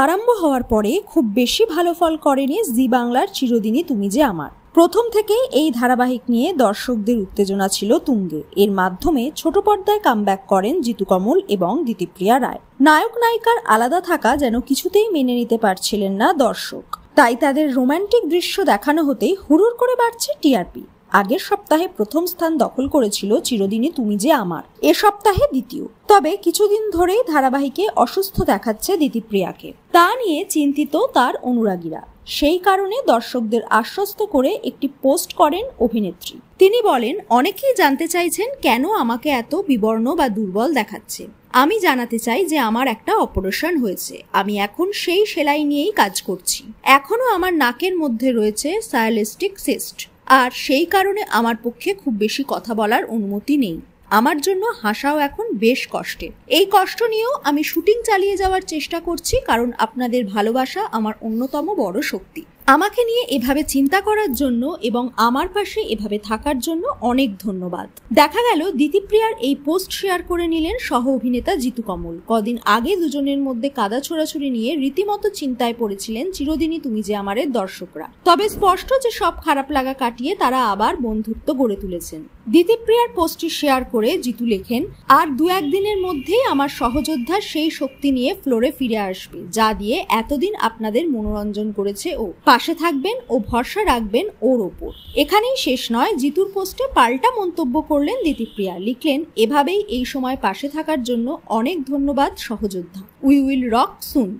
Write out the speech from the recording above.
আরম্ভ হওয়ার পরে খুব বেশি ভালো ফল করেনি জি বাংলার চিরদিনই তুমি যে আমার। প্রথম থেকেই এই ধারাবাহিক নিয়ে দর্শকদের উত্তেজনা ছিল তুঙ্গে। এর মাধ্যমে ছোট পর্দায় কামব্যাক করেন জিতু কমল এবং দিতিপ্রিয়া রায়। নায়ক নায়িকার আলাদা থাকা যেন কিছুতেই মেনে নিতে পারছিলেন না দর্শক, তাই তাদের রোমান্টিক দৃশ্য দেখানো হতেই হুড়ুর করে বাড়ছে টিআরপি। আগের সপ্তাহে প্রথম স্থান দখল করেছিল চিরদিনই তুমি যে আমার, এ সপ্তাহে দ্বিতীয়। তবে কিছুদিন ধরেই ধারাবাহিকে অসুস্থ দেখাচ্ছে দিতিপ্রিয়াকে, তা নিয়ে চিন্তিত তার অনুরাগীরা। সেই কারণে দর্শকদের আশ্বস্ত করে একটি পোস্ট করেন অভিনেত্রী। তিনি বলেন, অনেকেই জানতে চাইছেন কেন আমাকে এত বিবর্ণ বা দুর্বল দেখাচ্ছে। আমি জানাতে চাই যে আমার একটা অপারেশন হয়েছে। আমি এখন সেই সেলাই নিয়েই কাজ করছি। এখনো আমার নাকের মধ্যে রয়েছে সায়ালিস্টিক সিস্ট, আর সেই কারণে আমার পক্ষে খুব বেশি কথা বলার অনুমতি নেই। আমার জন্য হাসাও এখন বেশ কষ্টের। এই কষ্ট নিয়েও আমি শুটিং চালিয়ে যাওয়ার চেষ্টা করছি, কারণ আপনাদের ভালোবাসা আমার অন্যতম বড় শক্তি। আমাকে নিয়ে এভাবে চিন্তা করার জন্য এবং আমার পাশে এভাবে থাকার জন্য অনেক ধন্যবাদ। দেখা গেল দিতিপ্রিয়ার এই পোস্ট শেয়ার করে নিলেন সহ অভিনেতা জিতু কমল। কদিন আগে দুজনের মধ্যে কাদা ছোড়াছুড়ি নিয়ে রীতিমতো চিন্তায় পড়েছিলেন চিরদিনই তুমি যে আমারের দর্শকরা। তবে স্পষ্ট যে সব খারাপ লাগা কাটিয়ে তারা আবার বন্ধুত্ব গড়ে তুলেছেন। দিতিপ্রিয়ার পোস্টটি শেয়ার করে জিতু লেখেন, আর দু একদিনের মধ্যেই আমার সহযোদ্ধা সেই শক্তি নিয়ে ফ্লোরে ফিরে আসবে, যা দিয়ে এতদিন আপনাদের মনোরঞ্জন করেছে ও। পাশে থাকবেন ও ভরসা রাখবেন ওর ওপর। এখানেই শেষ নয়, জিতুর পোস্টে পাল্টা মন্তব্য করলেন দিতিপ্রিয়া। লিখলেন, এভাবেই এই সময় পাশে থাকার জন্য অনেক ধন্যবাদ সহযোদ্ধা। We will rock soon.